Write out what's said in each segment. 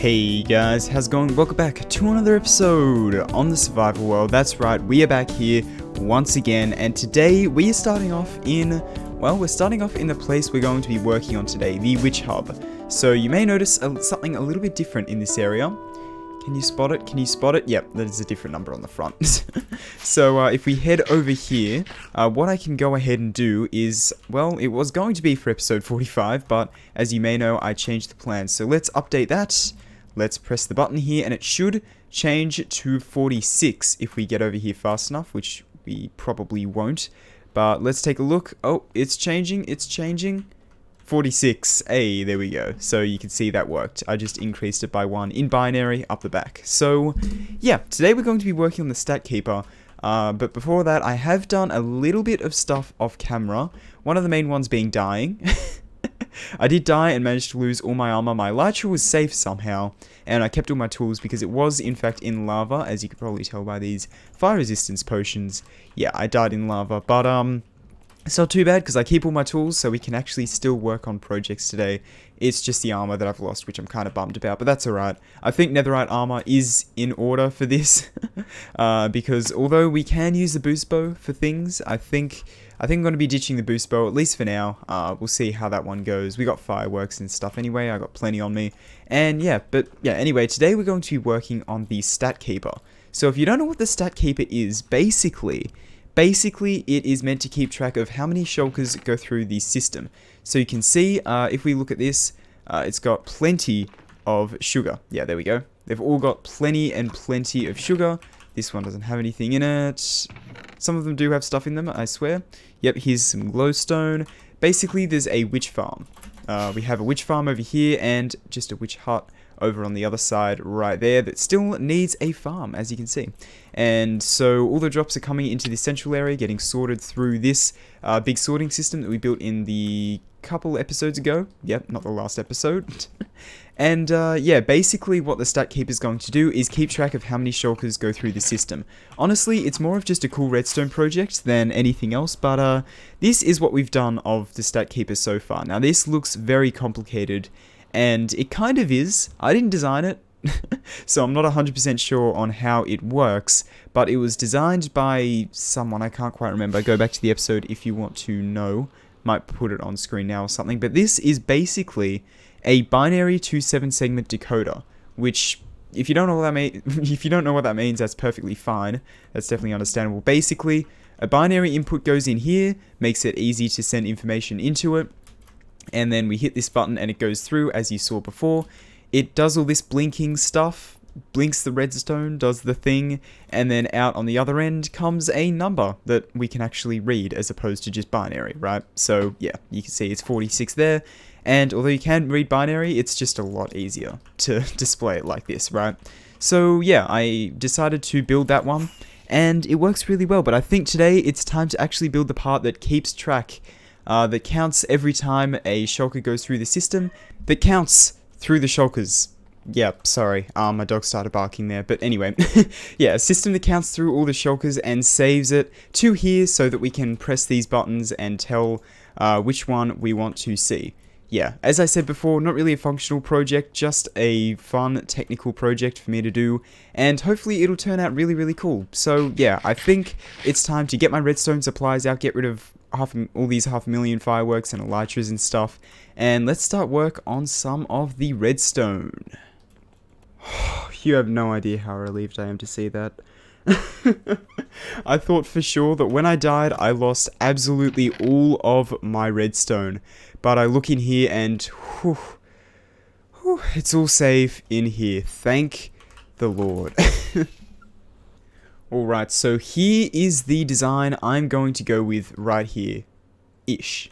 Hey guys, how's it going? Welcome back to another episode on the survival world. That's right, we are back here once again, and today we are starting off in, well, we're starting off in the place we're going to be working on today, the witch hub. So you may notice something a little bit different in this area. Can you spot it? Can you spot it? Yep, that is a different number on the front. So if we head over here, what I can go ahead and do is, well, it was going to be for episode 45, but as you may know, I changed the plan. So let's update that. Let's press the button here, and it should change to 46 if we get over here fast enough, which we probably won't. But let's take a look. Oh, it's changing. It's changing. 46. Hey, there we go. So you can see that worked. I just increased it by 1 in binary up the back. So yeah, today we're going to be working on the stat keeper. But before that, I have done a little bit of stuff off camera. One of the main ones being dying. I did die and managed to lose all my armor. My elytra was safe somehow, and I kept all my tools because it was in fact in lava, as you could probably tell by these fire resistance potions. Yeah, I died in lava, but it's not too bad because I keep all my tools, so we can actually still work on projects today. It's just the armor that I've lost, which I'm kind of bummed about, but that's alright. I think netherite armor is in order for this, because although we can use the boost bow for things, I think I'm going to be ditching the boost bow, at least for now. We'll see how that one goes. We got fireworks and stuff anyway, I got plenty on me. And yeah, anyway, today we're going to be working on the stat keeper. So if you don't know what the stat keeper is, basically it is meant to keep track of how many shulkers go through the system. So you can see, if we look at this, it's got plenty of sugar. Yeah, there we go. They've all got plenty and plenty of sugar. This one doesn't have anything in it. Some of them do have stuff in them, I swear. Yep, here's some glowstone. Basically, there's a witch farm. We have a witch farm over here and just a witch hut over on the other side right there that still needs a farm, as you can see. And so all the drops are coming into the central area, getting sorted through this big sorting system that we built in the couple episodes ago. Yep, not the last episode. And yeah, basically what the stat keeper is going to do is keep track of how many shulkers go through the system. Honestly, it's more of just a cool redstone project than anything else, but this is what we've done of the stat keeper so far. Now this looks very complicated, and it kind of is. I didn't design it, so I'm not 100% sure on how it works, but it was designed by someone, I can't quite remember. Go back to the episode if you want to know. Might put it on screen now or something, but this is basically a binary to 7 segment decoder, which if you don't know what that means, that's perfectly fine. That's definitely understandable. Basically, a binary input goes in here, makes it easy to send information into it, and then we hit this button and it goes through, as you saw before. It does all this blinking stuff, blinks the redstone, does the thing, and then out on the other end comes a number that we can actually read as opposed to just binary, right? So yeah, you can see it's 46 there, and although you can read binary, it's just a lot easier to display it like this, right? So yeah, I decided to build that one, and it works really well, but I think today it's time to actually build the part that keeps track, that counts every time a shulker goes through the system, that counts through the shulkers. Yeah, sorry, my dog started barking there, but anyway, yeah, a system that counts through all the shulkers and saves it to here so that we can press these buttons and tell which one we want to see. Yeah, as I said before, not really a functional project, just a fun technical project for me to do, and hopefully it'll turn out really, really cool. So yeah, I think it's time to get my redstone supplies out, get rid of all these 500,000 fireworks and elytras and stuff, and let's start work on some of the redstone. You have no idea how relieved I am to see that. I thought for sure that when I died, I lost absolutely all of my redstone. But I look in here and whew, it's all safe in here. Thank the Lord. Alright, so here is the design I'm going to go with right here. Ish.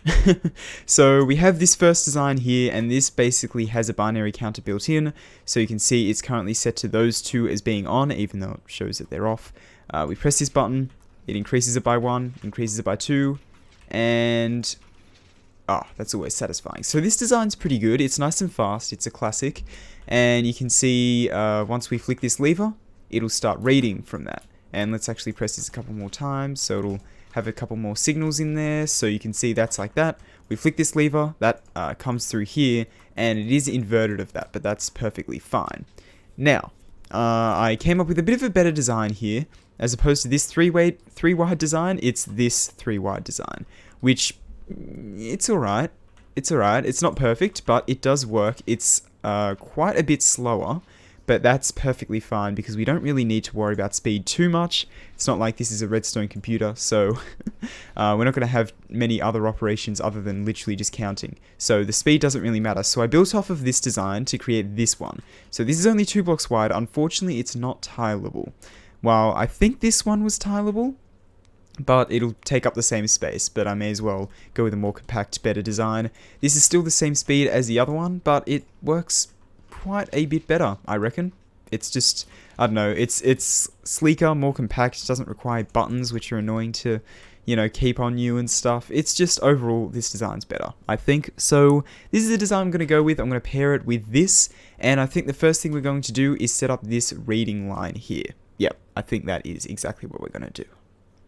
So we have this first design here, and this basically has a binary counter built in, so you can see it's currently set to those two as being on, even though it shows that they're off. We press this button, it increases it by 1, increases it by 2, and that's always satisfying. So this design's pretty good, it's nice and fast, it's a classic, and you can see once we flick this lever, it'll start reading from that. And let's actually press this a couple more times, so it'll have a couple more signals in there, so you can see that's like that. we flick this lever, that comes through here, and it is inverted of that, but that's perfectly fine. Now, I came up with a bit of a better design here. As opposed to this three-wide design, it's this three-wide design, which, it's alright. It's alright. It's not perfect, but it does work. It's quite a bit slower, but that's perfectly fine because we don't really need to worry about speed too much. It's not like this is a Redstone computer, so we're not going to have many other operations other than literally just counting. So the speed doesn't really matter. So I built off of this design to create this one. So this is only 2 blocks wide. Unfortunately, it's not tileable. Well, I think this one was tileable, but it'll take up the same space, but I may as well go with a more compact, better design. This is still the same speed as the other one, but it works quite a bit better, I reckon. It's just, I don't know, it's sleeker, more compact, doesn't require buttons, which are annoying to, you know, keep on you and stuff. It's just, overall, this design's better, I think. So, this is the design I'm going to go with. I'm going to pair it with this, and I think the first thing we're going to do is set up this reading line here. Yep, I think that is exactly what we're going to do.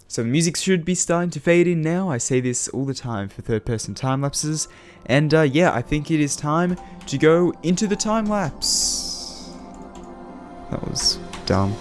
So the music should be starting to fade in now. I say this all the time for third-person time-lapses. And yeah, I think it is time to go into the time-lapse. That was dumb.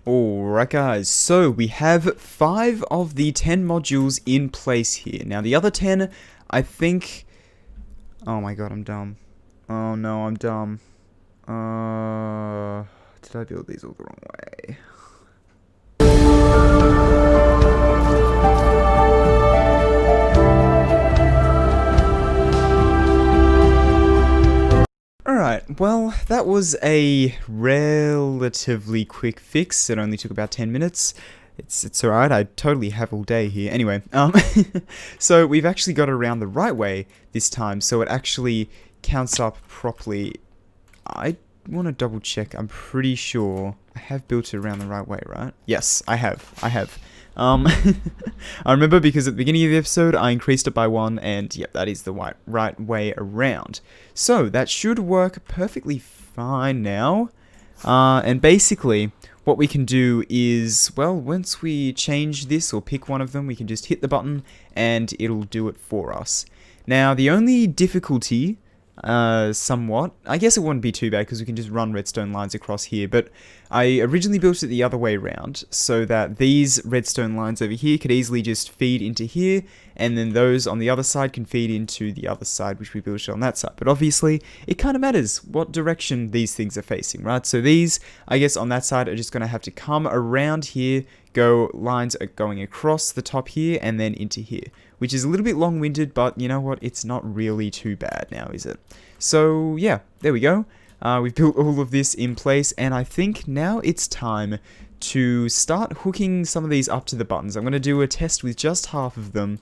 Alright guys, so we have 5 of the 10 modules in place here. Now the other 10, I think... Oh my god, I'm dumb. Oh no, I'm dumb. Did I build these all the wrong way? Alright, well, that was a relatively quick fix. It only took about 10 minutes. It's alright, I totally have all day here. Anyway, so we've actually got it around the right way this time, so it actually counts up properly. I want to double check. I'm pretty sure I have built it around the right way, right? Yes, I have. I remember because at the beginning of the episode I increased it by 1, and yep, that is the right way around. So that should work perfectly fine now. And basically what we can do is, well, once we change this or pick one of them, we can just hit the button and it'll do it for us. Now the only difficulty, somewhat, I guess it wouldn't be too bad because we can just run redstone lines across here, but I originally built it the other way around so that these redstone lines over here could easily just feed into here, and then those on the other side can feed into the other side, which we built on that side. But obviously it kind of matters what direction these things are facing, right? So these, I guess on that side, are just going to have to come around here, lines are going across the top here and then into here, which is a little bit long-winded, but you know what, it's not really too bad now, is it? So yeah, there we go. We've built all of this in place, and I think now it's time to start hooking some of these up to the buttons. I'm going to do a test with just half of them,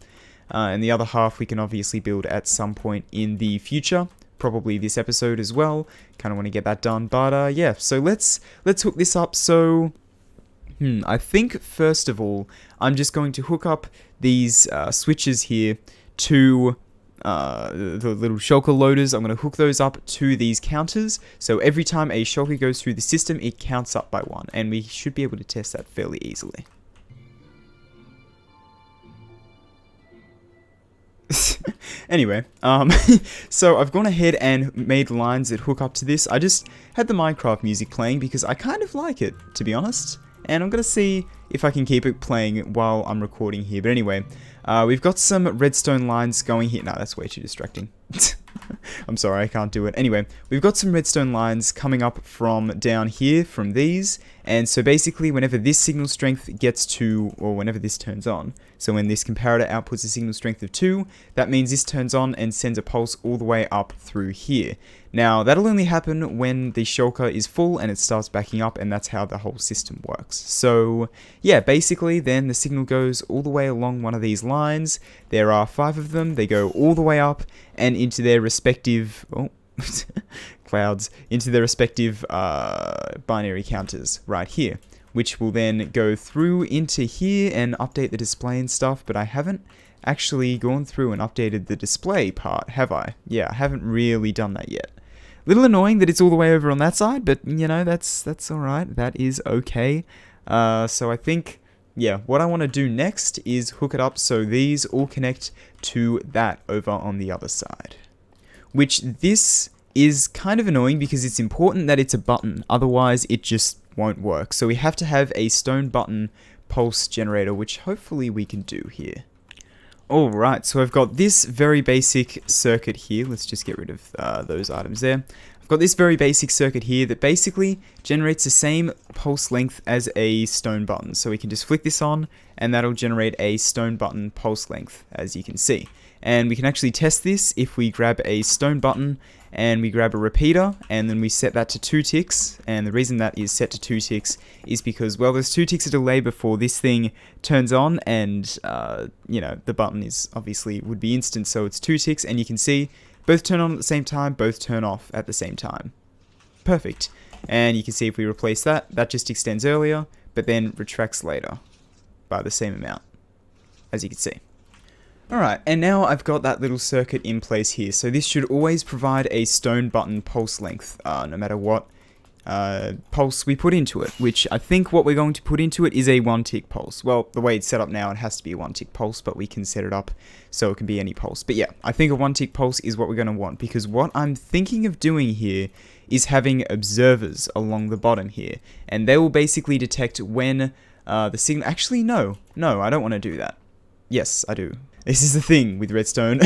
and the other half we can obviously build at some point in the future, probably this episode as well. Kind of want to get that done, but yeah, so let's hook this up. So I think first of all, I'm just going to hook up these switches here to the little shulker loaders. I'm going to hook those up to these counters, so every time a shulker goes through the system, it counts up by 1, and we should be able to test that fairly easily. Anyway, so I've gone ahead and made lines that hook up to this. I just had the Minecraft music playing because I kind of like it, to be honest. And I'm going to see if I can keep it playing while I'm recording here. But anyway, we've got some redstone lines going here. No, that's way too distracting. I'm sorry, I can't do it. Anyway, we've got some redstone lines coming up from down here, from these. And so basically whenever this signal strength gets to, or whenever this turns on, so when this comparator outputs a signal strength of 2, that means this turns on and sends a pulse all the way up through here. Now that'll only happen when the shulker is full and it starts backing up, and that's how the whole system works. So yeah, basically then the signal goes all the way along one of these lines. There are 5 of them. They go all the way up and into their respective clouds, into their respective binary counters right here, which will then go through into here and update the display and stuff. But I haven't actually gone through and updated the display part, have I? Yeah, I haven't really done that yet. Little annoying that it's all the way over on that side, but you know, that's alright. That is okay. So I think, yeah, what I want to do next is hook it up so these all connect to that over on the other side. Which this is kind of annoying because it's important that it's a button, otherwise it just won't work. So we have to have a stone button pulse generator, which hopefully we can do here. Alright, so I've got this very basic circuit here. Let's just get rid of those items there. I've got this very basic circuit here that basically generates the same pulse length as a stone button. So we can just flick this on and that'll generate a stone button pulse length, as you can see. And we can actually test this if we grab a stone button and we grab a repeater and then we set that to 2 ticks. And the reason that is set to 2 ticks is because, well, there's 2 ticks of delay before this thing turns on, and you know, the button is obviously would be instant, so it's 2 ticks, and you can see both turn on at the same time, both turn off at the same time. Perfect. And you can see if we replace that, that just extends earlier but then retracts later by the same amount, as you can see. Alright, and now I've got that little circuit in place here, so this should always provide a stone button pulse length, no matter what pulse we put into it, which I think what we're going to put into it is a 1 tick pulse. Well, the way it's set up now, it has to be a 1 tick pulse, but we can set it up so it can be any pulse. But yeah, I think a 1 tick pulse is what we're going to want, because what I'm thinking of doing here is having observers along the bottom here, and they will basically detect when the signal... Actually, no, I don't want to do that. Yes, I do. This is the thing with Redstone.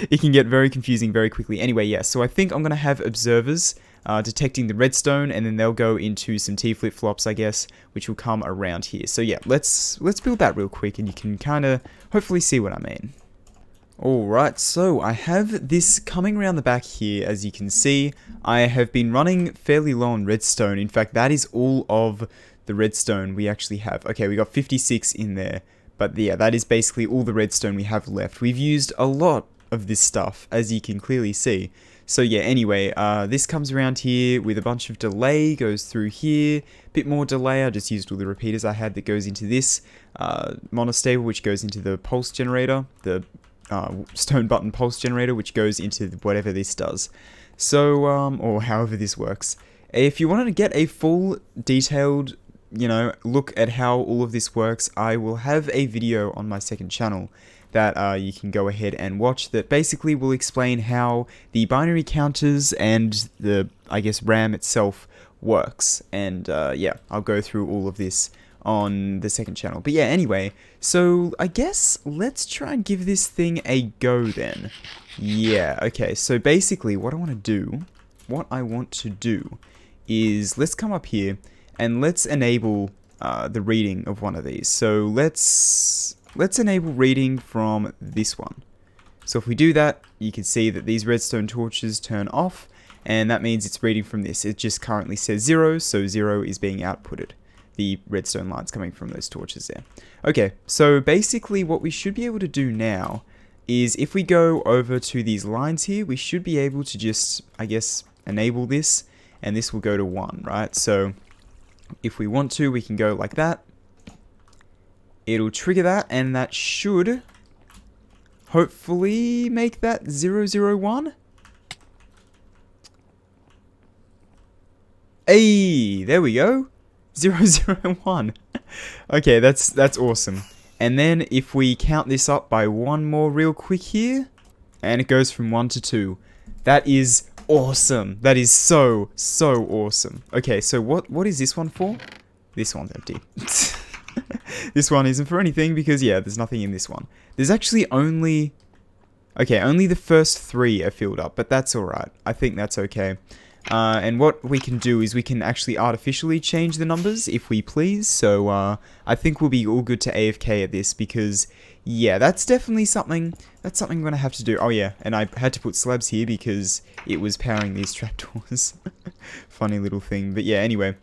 It can get very confusing very quickly. Anyway, yeah, so I think I'm going to have observers detecting the redstone, and then they'll go into some T flip-flops, I guess, which will come around here. So yeah, let's build that real quick, and you can kind of hopefully see what I mean. Alright, so I have this coming around the back here. As you can see, I have been running fairly low on redstone. In fact, that is all of the redstone we actually have. Okay, we got 56 in there. But yeah, that is basically all the redstone we have left. We've used a lot of this stuff, as you can clearly see. So yeah, anyway, this comes around here with a bunch of delay, goes through here, bit more delay. I just used all the repeaters I had that goes into this monostable, which goes into the pulse generator, the stone button pulse generator, which goes into whatever this does. So, or however this works. If you wanted to get a full detailed, you know, look at how all of this works, I will have a video on my second channel that you can go ahead and watch that basically will explain how the binary counters and the, I guess, RAM itself works. And yeah, I'll go through all of this on the second channel. But yeah, anyway, so I guess let's try and give this thing a go then. Yeah, okay, so basically what I want to do is let's come up here and let's enable the reading of one of these. So let's enable reading from this one. So if we do that, you can see that these redstone torches turn off, and that means it's reading from this. It just currently says 0, so 0 is being outputted. The redstone lines coming from those torches there. Okay, so basically what we should be able to do now is if we go over to these lines here, we should be able to just, I guess, enable this, and this will go to 1, right? So if we want to, we can go like that. It'll trigger that, and that should hopefully make that 001. Hey, there we go. 001. Okay, that's awesome. And then if we count this up by one more real quick here, and it goes from 1 to 2. That is awesome. That is so awesome. Okay, so what is this one for? This one's empty. This one isn't for anything because, yeah, there's nothing in this one. There's actually only... Okay, only the first 3 are filled up, but that's alright. I think that's okay. And what we can do is we can actually artificially change the numbers if we please. So I think we'll be all good to AFK at this because, yeah, that's definitely something. That's something I'm going to have to do. Oh, yeah, and I had to put slabs here because it was powering these trapdoors. Funny little thing. But yeah, anyway.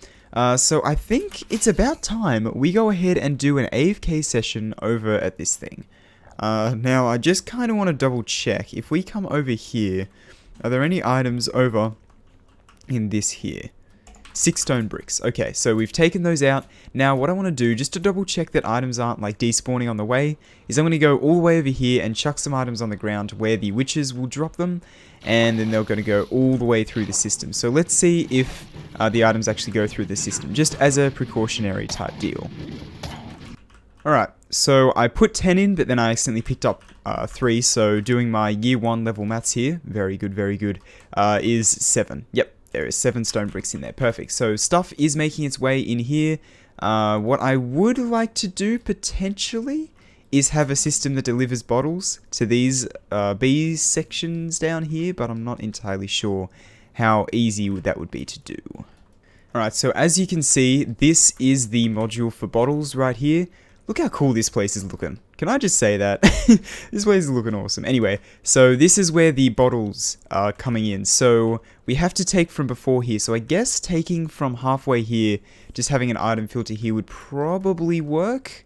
So I think it's about time we go ahead and do an AFK session over at this thing. Now, I just kind of want to double check. If we come over here, are there any items over in this here? 6 stone bricks. Okay, so we've taken those out. Now, what I want to do, just to double check that items aren't like despawning on the way, is I'm going to go all the way over here and chuck some items on the ground where the witches will drop them, and then they're going to go all the way through the system. So let's see if the items actually go through the system, just as a precautionary type deal. Alright, so I put 10 in, but then I accidentally picked up 3, so doing my year 1 level maths here, very good, is 7. Yep, there is 7 stone bricks in there, perfect. So stuff is making its way in here. What I would like to do, potentially, is have a system that delivers bottles to these B sections down here, but I'm not entirely sure how easy that would be to do. Alright, so as you can see, this is the module for bottles right here. Look how cool this place is looking. Can I just say that? This place is looking awesome. Anyway, so this is where the bottles are coming in. So we have to take from before here. So I guess taking from halfway here, just having an item filter here would probably work.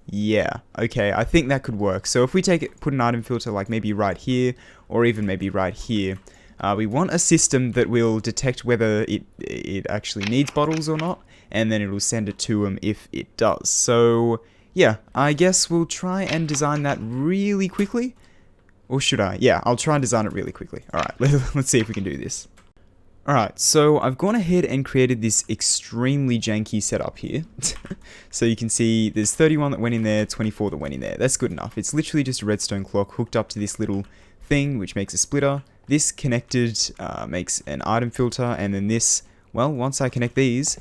Yeah, okay, I think that could work. So if we put an item filter like maybe right here, or even maybe right here, we want a system that will detect whether it actually needs bottles or not, and then it will send it to them if it does. So yeah, I guess we'll try and design that really quickly. Or should I? Yeah, I'll try and design it really quickly. Alright, let's see if we can do this. Alright, so I've gone ahead and created this extremely janky setup here. So you can see there's 31 that went in there, 24 that went in there. That's good enough. It's literally just a redstone clock hooked up to this little thing, which makes a splitter. This connected makes an item filter, and then this, well, once I connect these,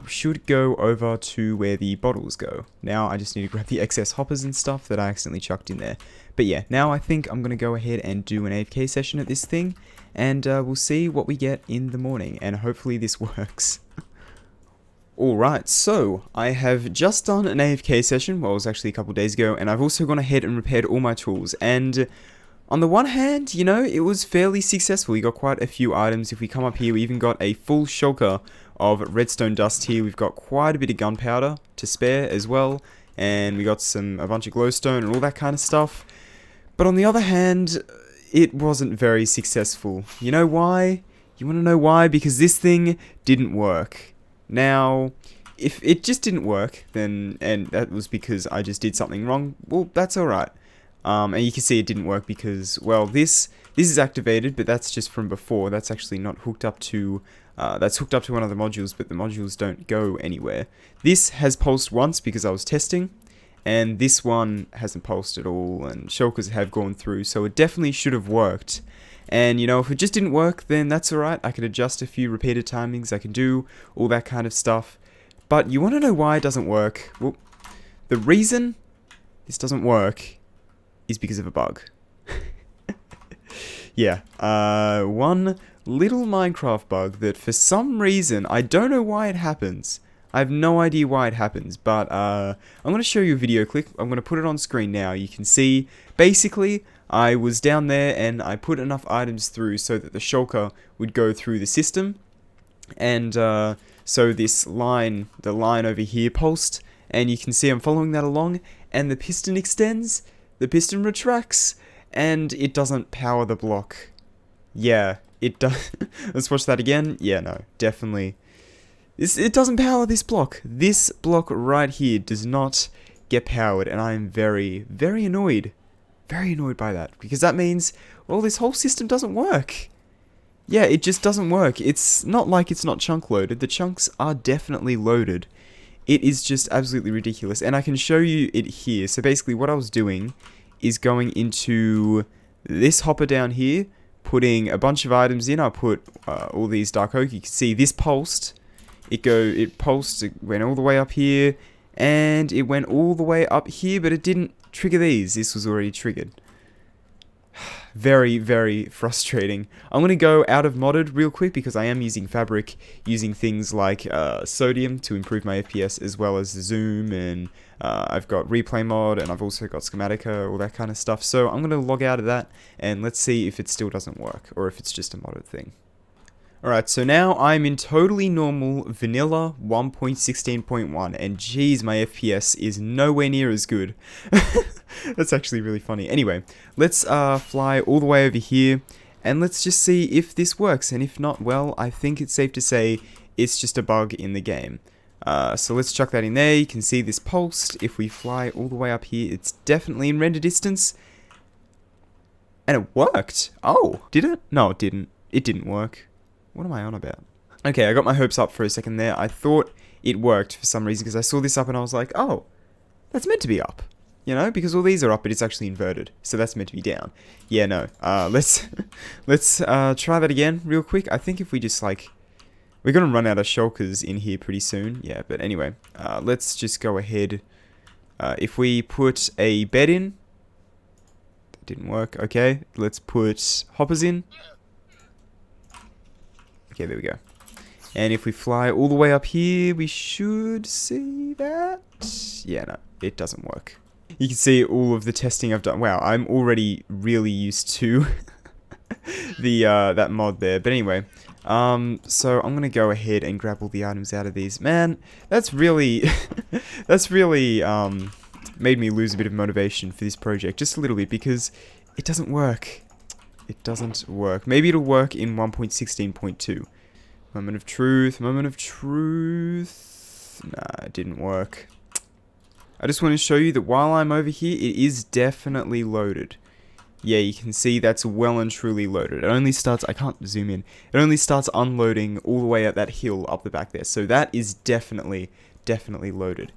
should go over to where the bottles go. Now I just need to grab the excess hoppers and stuff that I accidentally chucked in there. But yeah, now I think I'm going to go ahead and do an AFK session at this thing, and we'll see what we get in the morning, and hopefully this works. Alright, so I have just done an AFK session, well it was actually a couple days ago, and I've also gone ahead and repaired all my tools, and on the one hand, you know, it was fairly successful. We got quite a few items. If we come up here, we even got a full shulker of redstone dust here. We've got quite a bit of gunpowder to spare as well, and we got a bunch of glowstone and all that kind of stuff. But on the other hand, it wasn't very successful. You know why? You want to know why? Because this thing didn't work. Now, if it just didn't work, then, and that was because I just did something wrong, well, that's alright. And you can see it didn't work because, well, this is activated, but that's just from before. That's actually not hooked up to, that's hooked up to one of the modules, but the modules don't go anywhere. This has pulsed once because I was testing, and this one hasn't pulsed at all, and shulkers have gone through, so it definitely should have worked. And, you know, if it just didn't work, then that's alright. I could adjust a few repeated timings, I can do all that kind of stuff. But you want to know why it doesn't work? Well, the reason this doesn't work is because of a bug. Yeah, one little Minecraft bug that for some reason, I don't know why it happens. I have no idea why it happens, but I'm going to show you a video clip. I'm going to put it on screen now. You can see, basically, I was down there and I put enough items through so that the shulker would go through the system. And so this line, the line over here pulsed, and you can see I'm following that along, and the piston extends, the piston retracts, and it doesn't power the block. Yeah, it does. Let's watch that again. Yeah, no, definitely. It doesn't power this block. This block right here does not get powered, and I am very, very annoyed. Very annoyed by that, because that means, well, this whole system doesn't work. Yeah, it just doesn't work. It's not like it's not chunk loaded. The chunks are definitely loaded. It is just absolutely ridiculous, and I can show you it here. So basically what I was doing is going into this hopper down here, putting a bunch of items in. I put all these dark oak. You can see this pulsed. It pulsed, it went all the way up here, and it went all the way up here, but it didn't trigger these. This was already triggered. very, very frustrating. I'm going to go out of modded real quick because I am using Fabric, using things like Sodium to improve my FPS, as well as Zoom, and I've got Replay Mod, and I've also got Schematica, all that kind of stuff. So I'm going to log out of that, and let's see if it still doesn't work, or if it's just a modded thing. Alright, so now I'm in totally normal vanilla 1.16.1, and geez, my FPS is nowhere near as good. That's actually really funny. Anyway, let's fly all the way over here, and let's just see if this works, and if not, well, I think it's safe to say it's just a bug in the game. So let's chuck that in there. You can see this pulsed. If we fly all the way up here, it's definitely in render distance. And it worked. Oh, did it? No, it didn't. It didn't work. What am I on about? Okay, I got my hopes up for a second there. I thought it worked for some reason because I saw this up and I was like, oh, that's meant to be up. You know, because all these are up, but it's actually inverted. So that's meant to be down. Yeah, no. Let's try that again real quick. I think if we just like... We're going to run out of shulkers in here pretty soon. Yeah, but anyway. Let's just go ahead. If we put a bed in... That didn't work. Okay, let's put hoppers in. Okay, there we go. And if we fly all the way up here, we should see that. Yeah, no, it doesn't work. You can see all of the testing I've done. Wow, I'm already really used to the that mod there. But anyway, so I'm gonna go ahead and grab all the items out of these. Man, that's really made me lose a bit of motivation for this project, just a little bit, because it doesn't work. It doesn't work. Maybe it'll work in 1.16.2. Moment of truth, moment of truth. Nah, it didn't work. I just want to show you that while I'm over here, it is definitely loaded. Yeah, you can see that's well and truly loaded. It only starts, I can't zoom in, it only starts unloading all the way up that hill up the back there. So that is definitely loaded.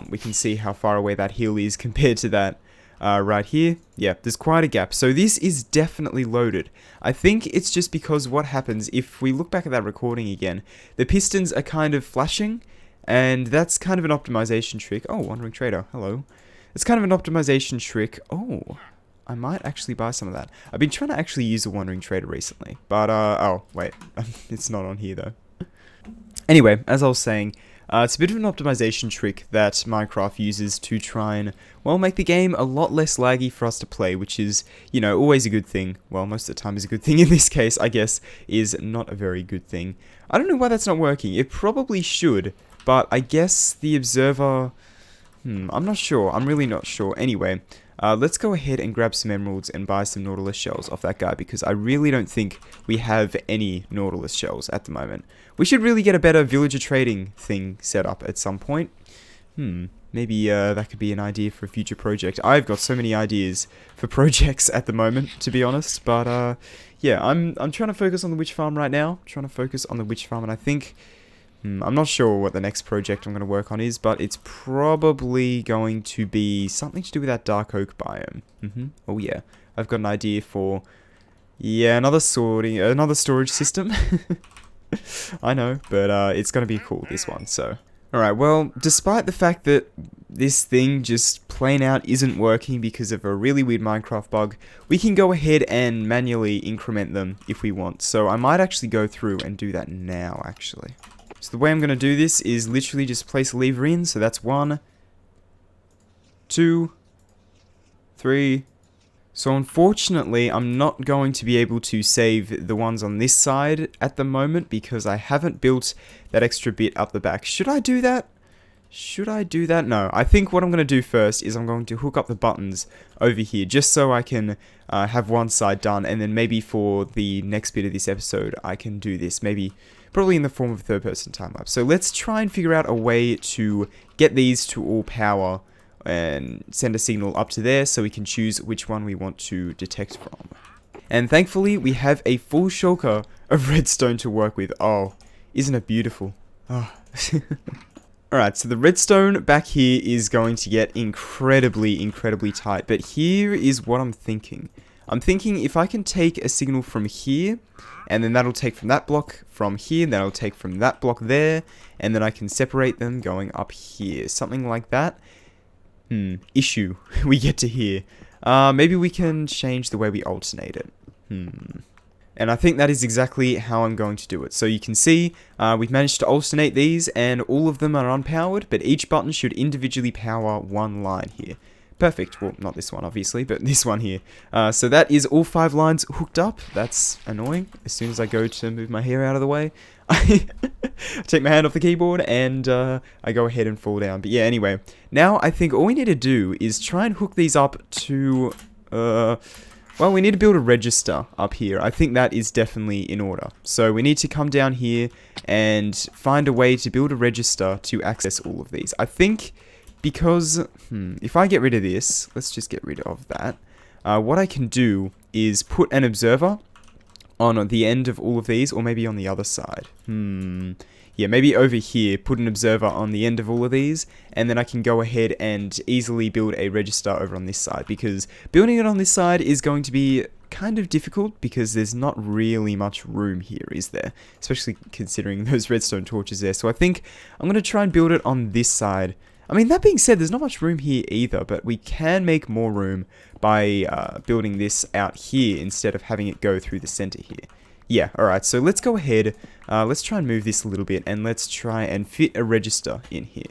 We can see how far away that hill is compared to that. Right here, yeah, there's quite a gap. So this is definitely loaded. I think it's just because what happens if we look back at that recording again, the pistons are kind of flashing, and that's kind of an optimization trick. Oh, Wandering Trader, hello. It's kind of an optimization trick. Oh, I might actually buy some of that. I've been trying to actually use a Wandering Trader recently, but, oh, wait, it's not on here though. Anyway, as I was saying, it's a bit of an optimization trick that Minecraft uses to try and, well, make the game a lot less laggy for us to play, which is, you know, always a good thing. Well, most of the time is a good thing. In this case, I guess, is not a very good thing. I don't know why that's not working. It probably should, but I guess the observer... I'm not sure. I'm really not sure. Anyway, let's go ahead and grab some emeralds and buy some Nautilus shells off that guy, because I really don't think we have any Nautilus shells at the moment. We should really get a better villager trading thing set up at some point. Maybe that could be an idea for a future project. I've got so many ideas for projects at the moment, to be honest. But yeah, I'm trying to focus on the witch farm right now. Trying to focus on the witch farm, and I think I'm not sure what the next project I'm going to work on is, but it's probably going to be something to do with that dark oak biome. Oh yeah, I've got an idea for another storage system. I know, but it's going to be cool, this one, so. Alright, well, despite the fact that this thing just plain out isn't working because of a really weird Minecraft bug, we can go ahead and manually increment them if we want. So I might actually go through and do that now, actually. So the way I'm going to do this is literally just place a lever in, so that's 1, 2, 3... So unfortunately, I'm not going to be able to save the ones on this side at the moment because I haven't built that extra bit up the back. Should I do that? Should I do that? No. I think what I'm going to do first is I'm going to hook up the buttons over here just so I can have one side done, and then maybe for the next bit of this episode I can do this. Maybe, probably in the form of a third-person time-lapse. So let's try and figure out a way to get these to all power and send a signal up to there so we can choose which one we want to detect from. And thankfully, we have a full shulker of redstone to work with. Oh, isn't it beautiful? Oh. Alright, so the redstone back here is going to get incredibly tight, but here is what I'm thinking. I'm thinking if I can take a signal from here, and then that'll take from that block from here, and that'll take from that block there, and then I can separate them going up here. Something like that. Issue we get to hear. maybe we can change the way we alternate it. And I think that is exactly how I'm going to do it. So you can see we've managed to alternate these, and all of them are unpowered, but each button should individually power one line here. Perfect. Well, not this one, obviously, but this one here. So that is all 5 lines hooked up. That's annoying. As soon as I go to move my hair out of the way, I take my hand off the keyboard and I go ahead and fall down. But yeah, anyway, now I think all we need to do is try and hook these up to... well, we need to build a register up here. I think that is definitely in order. So we need to come down here and find a way to build a register to access all of these. I think because, if I get rid of this, let's just get rid of that. What I can do is put an observer on the end of all of these, or maybe on the other side. Yeah, maybe over here, put an observer on the end of all of these, and then I can go ahead and easily build a register over on this side, because building it on this side is going to be kind of difficult, because there's not really much room here, is there? Especially considering those redstone torches there. So I think I'm going to try and build it on this side. I mean, that being said, there's not much room here either, but we can make more room by building this out here instead of having it go through the center here. Yeah, alright, so let's go ahead, let's try and move this a little bit, and let's try and fit a register in here.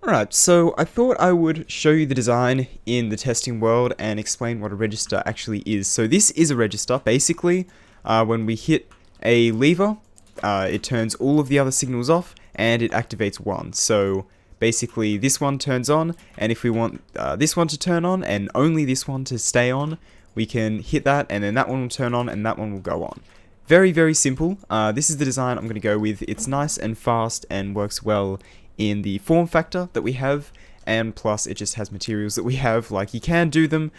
Alright, so I thought I would show you the design in the testing world and explain what a register actually is. So this is a register. Basically, when we hit a lever, it turns all of the other signals off, and it activates one. So basically, this one turns on, and if we want this one to turn on, and only this one to stay on, we can hit that, and then that one will turn on, and that one will go on. Very, very simple. This is the design I'm going to go with. It's nice and fast and works well in the form factor that we have, and plus it just has materials that we have. Like, you can do them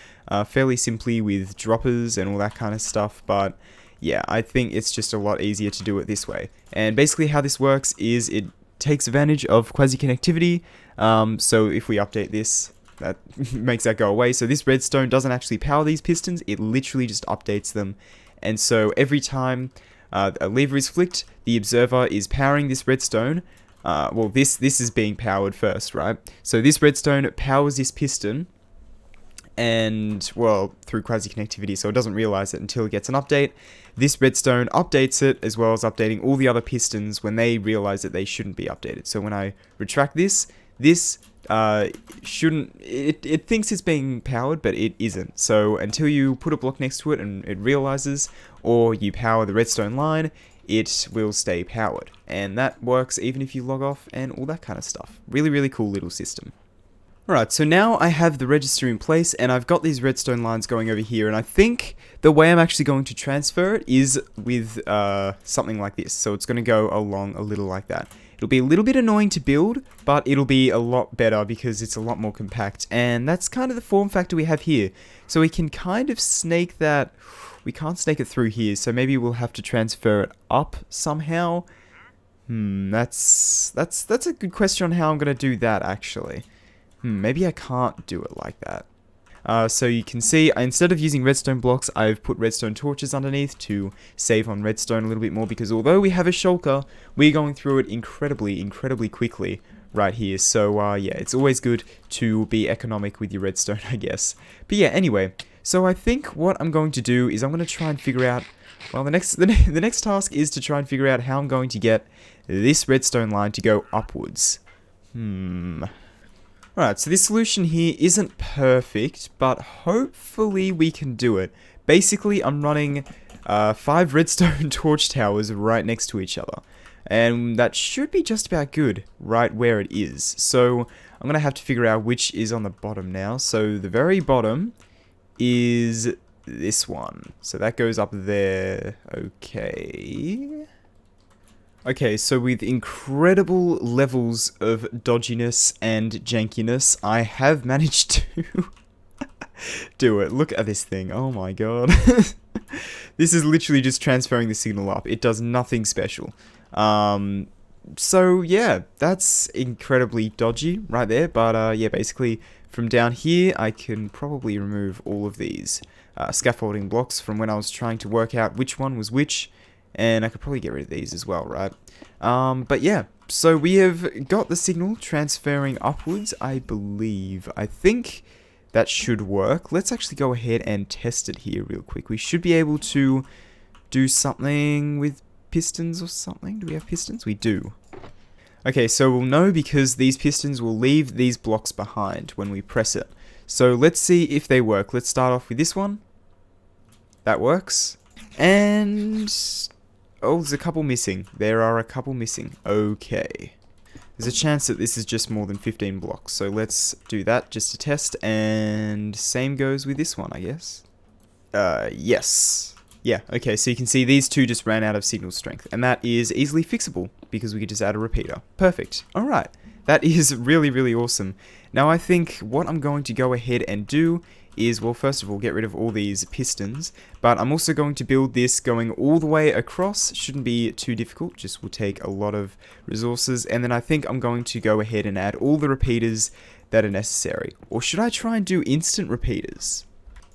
fairly simply with droppers and all that kind of stuff, but yeah, I think it's just a lot easier to do it this way. And basically how this works is it takes advantage of quasi-connectivity, so if we update this, that makes that go away. So this redstone doesn't actually power these pistons, it literally just updates them. And so every time a lever is flicked, the observer is powering this redstone. Well, this is being powered first, right? So this redstone powers this piston, and, well, through quasi-connectivity, so it doesn't realize it until it gets an update. This redstone updates it, as well as updating all the other pistons when they realize that they shouldn't be updated. So when I retract this shouldn't, it thinks it's being powered, but it isn't. So until you put a block next to it and it realizes, or you power the redstone line, it will stay powered. And that works even if you log off and all that kind of stuff. Really, really cool little system. Alright, so now I have the register in place, and I've got these redstone lines going over here, and I think the way I'm actually going to transfer it is with something like this. So it's going to go along a little like that. It'll be a little bit annoying to build, but it'll be a lot better because it's a lot more compact, and that's kind of the form factor we have here. So we can kind of snake that. We can't snake it through here, so maybe we'll have to transfer it up somehow. That's a good question on how I'm going to do that, actually. Maybe I can't do it like that. So you can see, instead of using redstone blocks, I've put redstone torches underneath to save on redstone a little bit more, because although we have a shulker, we're going through it incredibly quickly right here. So yeah, it's always good to be economic with your redstone, I guess. But yeah, anyway, so I think what I'm going to do is I'm going to try and figure out, well, the next task is to try and figure out how I'm going to get this redstone line to go upwards. Alright, so this solution here isn't perfect, but hopefully we can do it. Basically, I'm running 5 redstone torch towers right next to each other, and that should be just about good right where it is. So I'm going to have to figure out which is on the bottom now. So the very bottom is this one. So that goes up there. Okay, so with incredible levels of dodginess and jankiness, I have managed to do it. Look at this thing. Oh my god. This is literally just transferring the signal up. It does nothing special. So yeah, that's incredibly dodgy right there. But yeah, basically from down here, I can probably remove all of these scaffolding blocks from when I was trying to work out which one was which. And I could probably get rid of these as well, right? But yeah, so we have got the signal transferring upwards, I believe. I think that should work. Let's actually go ahead and test it here real quick. We should be able to do something with pistons or something. Do we have pistons? We do. Okay, so we'll know because these pistons will leave these blocks behind when we press it. So let's see if they work. Let's start off with this one. That works. And... oh, there's a couple missing. There are a couple missing. Okay. There's a chance that this is just more than 15 blocks. So let's do that just to test. And same goes with this one, I guess. Yes. Yeah, okay, so you can see these two just ran out of signal strength, and that is easily fixable, because we could just add a repeater. Perfect. Alright, that is really, really awesome. Now I think what I'm going to go ahead and do is, well, first of all, get rid of all these pistons, but I'm also going to build this going all the way across. Shouldn't be too difficult, just will take a lot of resources, and then I think I'm going to go ahead and add all the repeaters that are necessary. Or should I try and do instant repeaters?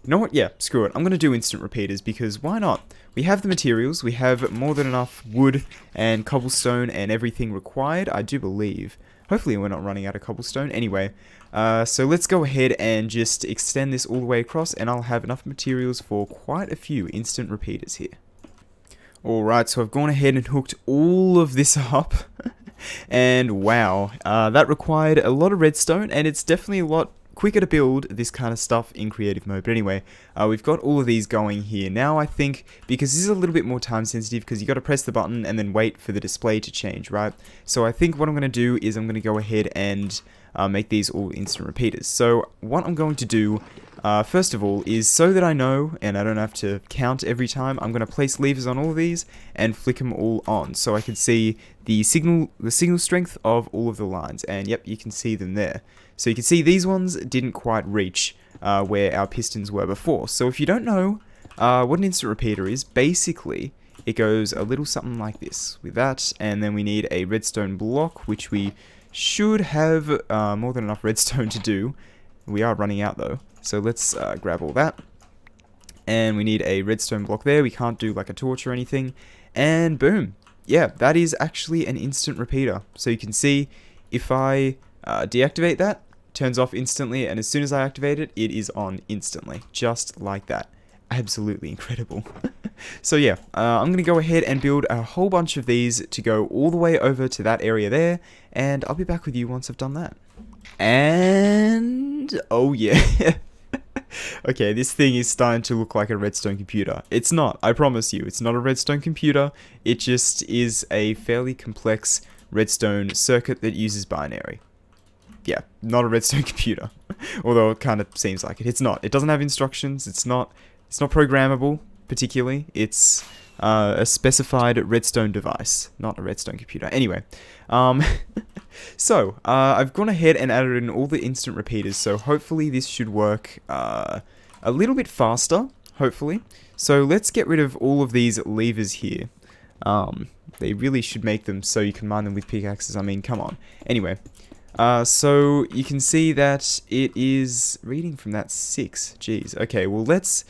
You know what? Yeah, screw it. I'm going to do instant repeaters because why not? We have the materials. We have more than enough wood and cobblestone and everything required, I do believe. Hopefully we're not running out of cobblestone. Anyway, so let's go ahead and just extend this all the way across, and I'll have enough materials for quite a few instant repeaters here. Alright, so I've gone ahead and hooked all of this up. And wow, that required a lot of redstone, and it's definitely a lot quicker to build this kind of stuff in creative mode. But anyway, we've got all of these going here. Now I think, because this is a little bit more time sensitive, because you got to press the button and then wait for the display to change, right? So I think what I'm going to do is I'm going to go ahead and make these all instant repeaters. So what I'm going to do, first of all, is so that I know, and I don't have to count every time, I'm going to place levers on all of these and flick them all on, so I can see the signal strength of all of the lines. And yep, you can see them there. So you can see these ones didn't quite reach where our pistons were before. So if you don't know what an instant repeater is, basically it goes a little something like this with that, and then we need a redstone block, which we should have more than enough redstone to do. We are running out though, so let's grab all that. And we need a redstone block there. We can't do like a torch or anything. And boom. Yeah, that is actually an instant repeater. So you can see if I deactivate that, turns off instantly, and as soon as I activate it, it is on instantly, just like that. Absolutely incredible. So yeah, I'm going to go ahead and build a whole bunch of these to go all the way over to that area there, and I'll be back with you once I've done that. And oh yeah. Okay, this thing is starting to look like a redstone computer. It's not, I promise you, it's not a redstone computer. It just is a fairly complex redstone circuit that uses binary. Yeah, not a redstone computer. Although it kind of seems like it. It's not. It doesn't have instructions. It's not programmable particularly. It's a specified redstone device, not a redstone computer. Anyway, so I've gone ahead and added in all the instant repeaters. So hopefully this should work a little bit faster. Hopefully. So let's get rid of all of these levers here. They really should make them so you can mine them with pickaxes. I mean, come on. Anyway. So you can see that it is reading from that 6. Jeez. Okay, well let's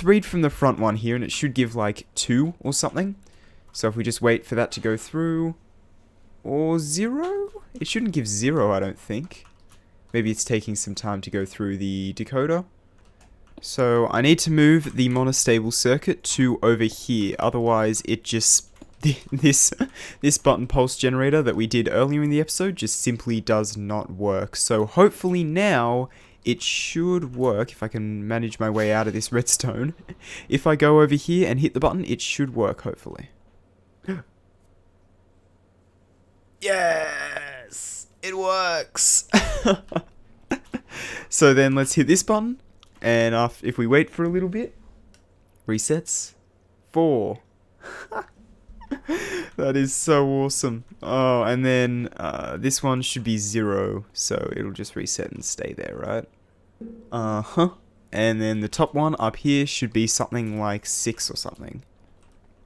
read from the front one here, and it should give like 2 or something. So if we just wait for that to go through, or 0? It shouldn't give 0, I don't think. Maybe it's taking some time to go through the decoder. So I need to move the monostable circuit to over here, otherwise it just... This button pulse generator that we did earlier in the episode just simply does not work. So hopefully now it should work if I can manage my way out of this redstone. If I go over here and hit the button, it should work, hopefully. Yes! It works! So then let's hit this button, and if we wait for a little bit, resets. 4. That is so awesome. Oh, and then this one should be 0, so it'll just reset and stay there, right? Uh-huh. And then the top one up here should be something like 6 or something.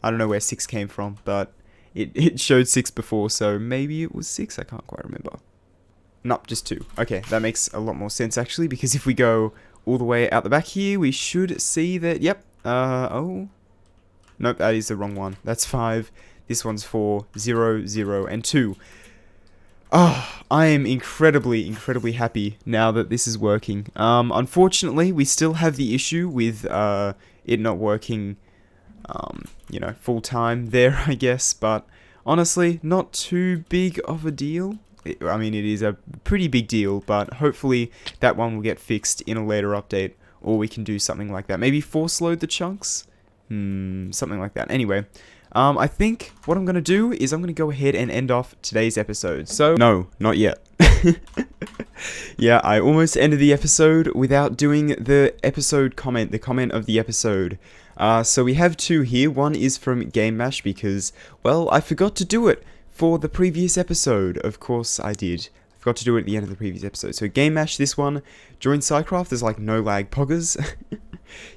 I don't know where 6 came from, but it showed 6 before, so maybe it was 6, I can't quite remember. Nope, just 2. Okay, that makes a lot more sense actually, because if we go all the way out the back here, we should see that, yep, oh... Nope, that is the wrong one. That's 5. This one's 4, 0, 0, and 2. I am incredibly happy now that this is working. Unfortunately, we still have the issue with it not working, full time there, I guess. But honestly, not too big of a deal. I mean, it is a pretty big deal, but hopefully that one will get fixed in a later update, or we can do something like that. Maybe force load the chunks? Something like that. Anyway, I think what I'm going to do is I'm going to go ahead and end off today's episode. So, no, not yet. Yeah, I almost ended the episode without doing the episode comment, the comment of the episode. So we have two here. One is from Game Mash because, well, I forgot to do it for the previous episode. Of course I did. I forgot to do it at the end of the previous episode. So Game Mash, this one, join Psycraft, there's like no lag poggers.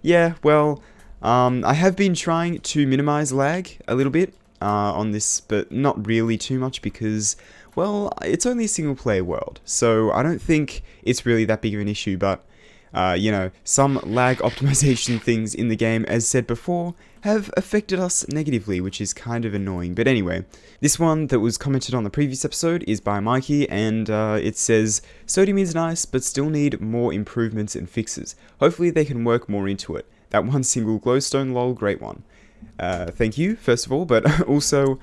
Yeah, well, I have been trying to minimize lag a little bit on this, but not really too much because, well, it's only a single player world. So I don't think it's really that big of an issue, but some lag optimization things in the game, as said before, have affected us negatively, which is kind of annoying. But anyway, this one that was commented on the previous episode is by Mikey, and it says, Sodium is nice, but still need more improvements and fixes. Hopefully they can work more into it. That one single glowstone lol, great one. Thank you, first of all, but also,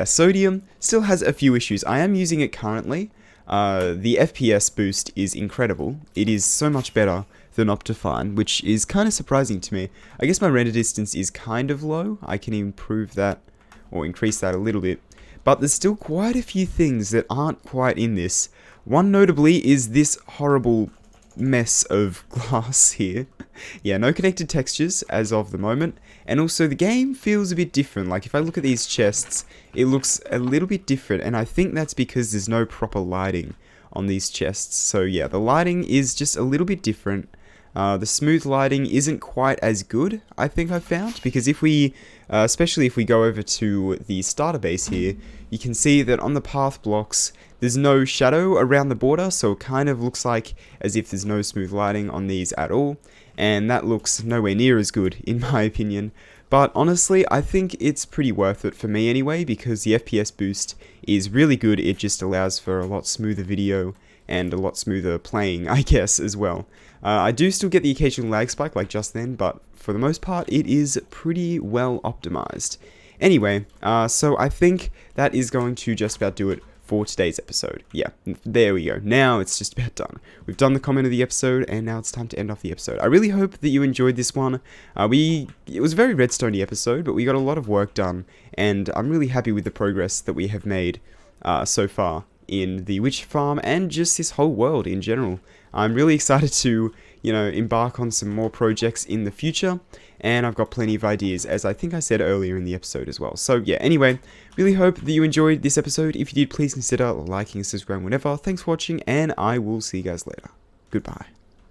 Sodium still has a few issues. I am using it currently. The FPS boost is incredible. It is so much better than Optifine, which is kind of surprising to me. I guess my render distance is kind of low. I can improve that or increase that a little bit. But there's still quite a few things that aren't quite in this. One notably is this horrible mess of glass here. Yeah, no connected textures as of the moment. And also the game feels a bit different. Like if I look at these chests, it looks a little bit different. And I think that's because there's no proper lighting on these chests. So yeah, the lighting is just a little bit different. The smooth lighting isn't quite as good, I think I've found, because if we, especially if we go over to the starter base here, you can see that on the path blocks, there's no shadow around the border, so it kind of looks like as if there's no smooth lighting on these at all, and that looks nowhere near as good, in my opinion. But honestly, I think it's pretty worth it for me anyway, because the FPS boost is really good. It just allows for a lot smoother video and a lot smoother playing, I guess, as well. I do still get the occasional lag spike like just then, but for the most part, it is pretty well optimized. Anyway, so I think that is going to just about do it for today's episode. Yeah, there we go. Now it's just about done. We've done the comment of the episode, and now it's time to end off the episode. I really hope that you enjoyed this one. It was a very Redstone-y episode, but we got a lot of work done, and I'm really happy with the progress that we have made so far in the witch farm and just this whole world in general. I'm really excited to, embark on some more projects in the future, and I've got plenty of ideas, as I think I said earlier in the episode as well. So yeah, anyway, really hope that you enjoyed this episode. If you did, please consider liking and subscribing whenever. Thanks for watching, and I will see you guys later. Goodbye.